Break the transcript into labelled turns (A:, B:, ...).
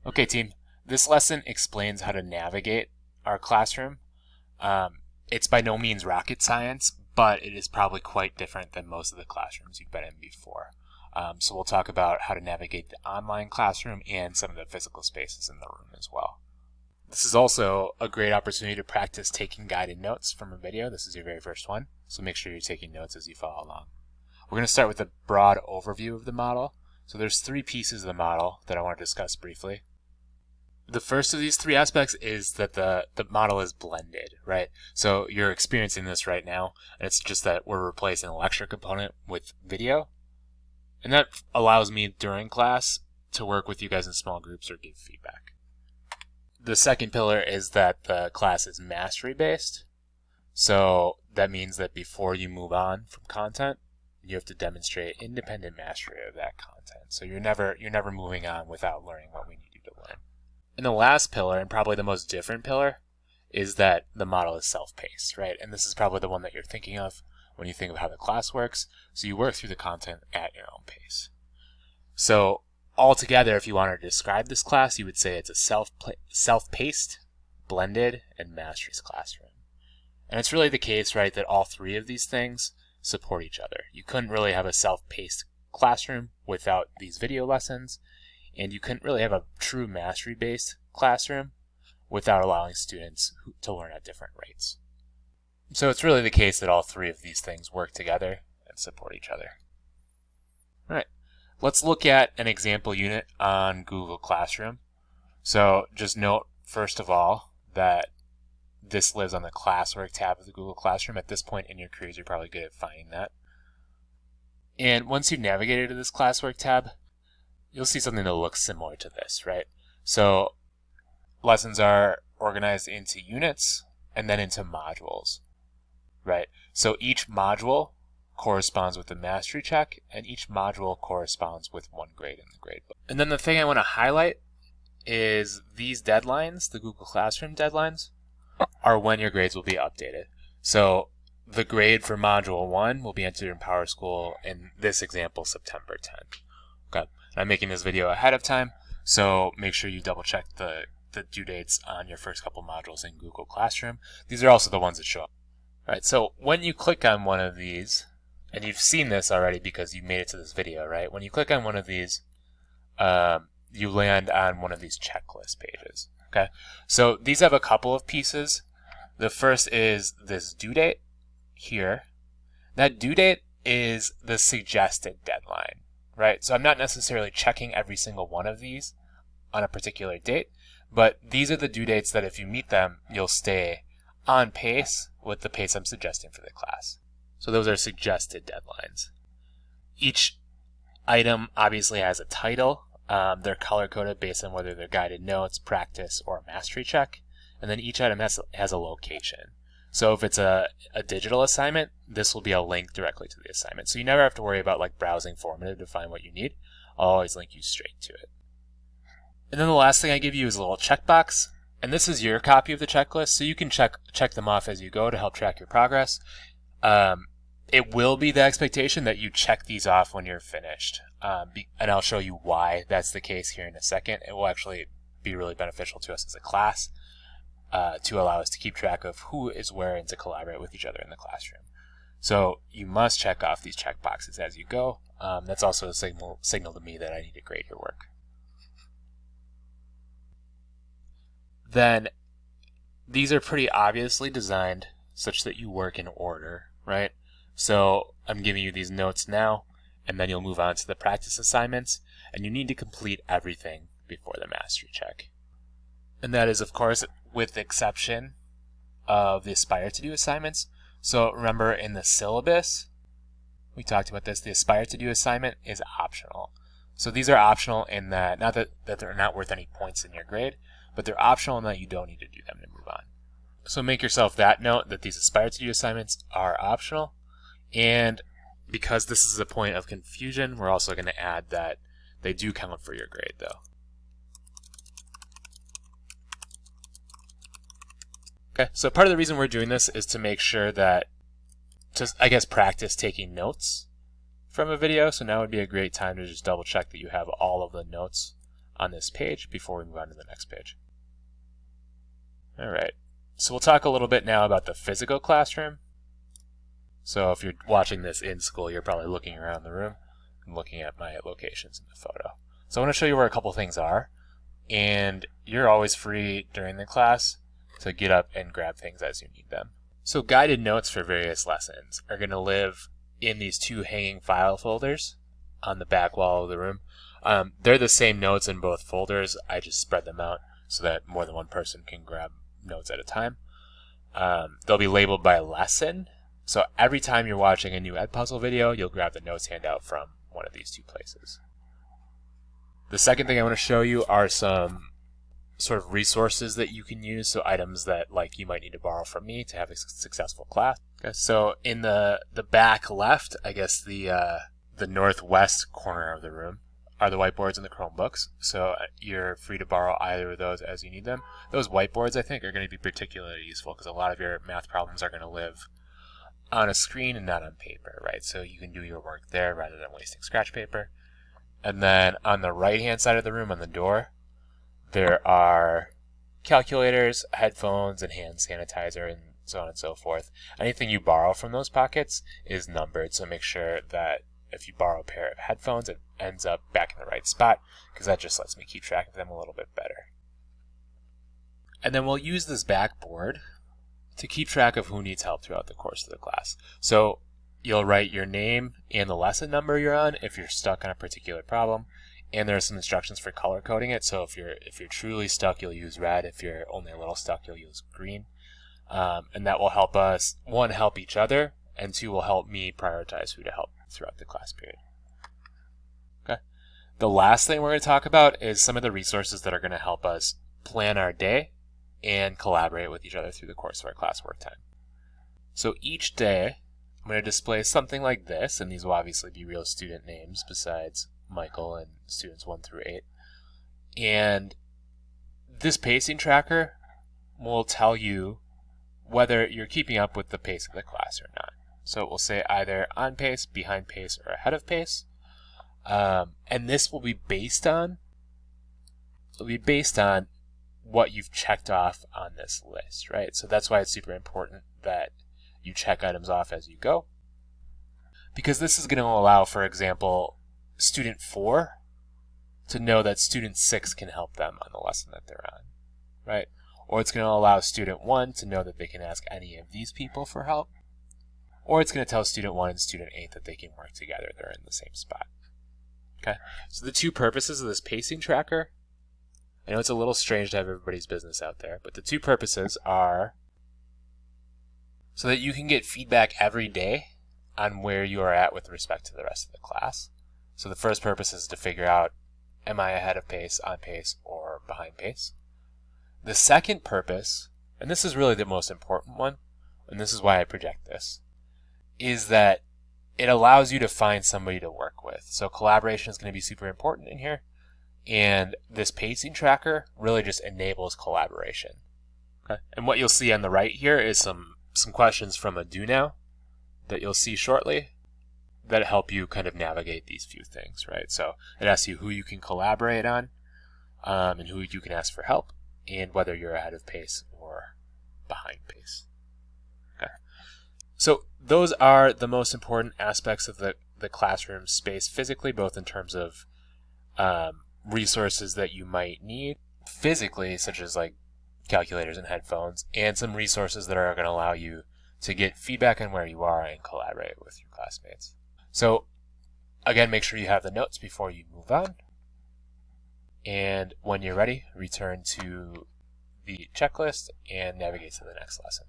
A: Okay, team, this lesson explains how to navigate our classroom. It's by no means rocket science, but it is probably quite different than most of the classrooms you've been in before. So we'll talk about how to navigate the online classroom and some of the physical spaces in the room as well. This is also a great opportunity to practice taking guided notes from a video. This is your very first one, so make sure you're taking notes as you follow along. We're going to start with a broad overview of the model. So there's three pieces of the model that I want to discuss briefly. The first of these three aspects is that the model is blended, right? So you're experiencing this right now, and it's just that we're replacing a lecture component with video. And that allows me during class to work with you guys in small groups or give feedback. The second pillar is that the class is mastery based. So that means that before you move on from content, you have to demonstrate independent mastery of that content. So you're never moving on without learning what we need you to learn. And the last pillar, and probably the most different pillar, is that the model is self-paced, right? And this is probably the one that you're thinking of when you think of how the class works. So you work through the content at your own pace. So altogether, if you wanted to describe this class, you would say it's a self-paced, blended, and masteries classroom. And it's really the case, right, that all three of these things support each other. You couldn't really have a self-paced classroom without these video lessons, and you couldn't really have a true mastery-based classroom without allowing students to learn at different rates. So it's really the case that all three of these things work together and support each other. All right, let's look at an example unit on Google Classroom. So just note, first of all, that this lives on the classwork tab of the Google Classroom. At this point in your careers, you're probably good at finding that. And once you've navigated to this classwork tab, you'll see something that looks similar to this, right? So lessons are organized into units and then into modules, right? So each module corresponds with a mastery check, and each module corresponds with one grade in the gradebook. And then the thing I want to highlight is these deadlines, the Google Classroom deadlines, are when your grades will be updated. So the grade for Module 1 will be entered in PowerSchool in this example, September 10th. Okay. I'm making this video ahead of time, so make sure you double check the due dates on your first couple modules in Google Classroom. These are also the ones that show up. All right, so when you click on one of these, and you've seen this already because you made it to this video, right? When you click on one of these, you land on one of these checklist pages. Okay, so these have a couple of pieces. The first is this due date here. That due date is the suggested deadline, right? So I'm not necessarily checking every single one of these on a particular date, but these are the due dates that if you meet them, you'll stay on pace with the pace I'm suggesting for the class. So those are suggested deadlines. Each item obviously has a title. They're color-coded based on whether they're guided notes, practice, or a mastery check. And then each item has a location. So if it's a digital assignment, this will be a link directly to the assignment. So you never have to worry about like browsing Formative to find what you need. I'll always link you straight to it. And then the last thing I give you is a little checkbox. And this is your copy of the checklist, so you can check them off as you go to help track your progress. It will be the expectation that you check these off when you're finished. And I'll show you why that's the case here in a second. It will actually be really beneficial to us as a class to allow us to keep track of who is where and to collaborate with each other in the classroom. So you must check off these check boxes as you go. That's also a signal to me that I need to grade your work. Then these are pretty obviously designed such that you work in order, right? So I'm giving you these notes now, and then you'll move on to the practice assignments, and you need to complete everything before the mastery check. And that is, of course, with the exception of the Aspire to Do assignments. So remember in the syllabus, we talked about this, the Aspire to Do assignment is optional. So these are optional in that, not that they're not worth any points in your grade, but they're optional in that you don't need to do them to move on. So make yourself that note that these Aspire to Do assignments are optional. And because this is a point of confusion, we're also going to add that they do count for your grade though. Okay, so part of the reason we're doing this is to make sure that, I guess, practice taking notes from a video. So now would be a great time to just double check that you have all of the notes on this page before we move on to the next page. All right, so we'll talk a little bit now about the physical classroom. So if you're watching this in school, you're probably looking around the room and looking at my locations in the photo. So I want to show you where a couple things are, and you're always free during the class to get up and grab things as you need them. So guided notes for various lessons are going to live in these two hanging file folders on the back wall of the room. They're the same notes in both folders. I just spread them out so that more than one person can grab notes at a time. They'll be labeled by lesson. So every time you're watching a new Edpuzzle video, you'll grab the notes handout from one of these two places. The second thing I want to show you are some sort of resources that you can use, so items that like you might need to borrow from me to have a successful class. Okay, so in the back left, I guess the northwest corner of the room are the whiteboards and the Chromebooks, so you're free to borrow either of those as you need them. Those whiteboards, I think, are going to be particularly useful because a lot of your math problems are going to live on a screen and not on paper, right? So you can do your work there rather than wasting scratch paper. And then on the right-hand side of the room on the door, there are calculators, headphones, and hand sanitizer, and so on and so forth. Anything you borrow from those pockets is numbered, so make sure that if you borrow a pair of headphones, it ends up back in the right spot, because that just lets me keep track of them a little bit better. And then we'll use this backboard to keep track of who needs help throughout the course of the class. So you'll write your name and the lesson number you're on if you're stuck on a particular problem, and there are some instructions for color coding it. So if you're truly stuck, you'll use red. If you're only a little stuck, you'll use green. And that will help us, one, help each other, and two, will help me prioritize who to help throughout the class period. Okay. The last thing we're going to talk about is some of the resources that are going to help us plan our day and collaborate with each other through the course of our classwork time. So each day, I'm going to display something like this, and these will obviously be real student names besides Michael and students 1 through 8. And this pacing tracker will tell you whether you're keeping up with the pace of the class or not. So it will say either on pace, behind pace, or ahead of pace. And this will be based on what you've checked off on this list, right? So that's why it's super important that you check items off as you go, because this is going to allow, for example, student 4 to know that student 6 can help them on the lesson that they're on, right? Or it's going to allow student 1 to know that they can ask any of these people for help, or it's going to tell student 1 and student 8 that they can work together. They're in the same spot. Okay, so the two purposes of this pacing tracker, I know it's a little strange to have everybody's business out there, but the two purposes are so that you can get feedback every day on where you are at with respect to the rest of the class. So the first purpose is to figure out, am I ahead of pace, on pace, or behind pace? The second purpose, and this is really the most important one, and this is why I project this, is that it allows you to find somebody to work with. So collaboration is going to be super important in here. And this pacing tracker really just enables collaboration. Okay. And what you'll see on the right here is some questions from a Do Now that you'll see shortly that help you kind of navigate these few things, right? So it asks you who you can collaborate on, and who you can ask for help, and whether you're ahead of pace or behind pace. Okay. So those are the most important aspects of the classroom space physically, both in terms of resources that you might need physically, such as like calculators and headphones, and some resources that are going to allow you to get feedback on where you are and collaborate with your classmates. So again, make sure you have the notes before you move on. And when you're ready, return to the checklist and navigate to the next lesson.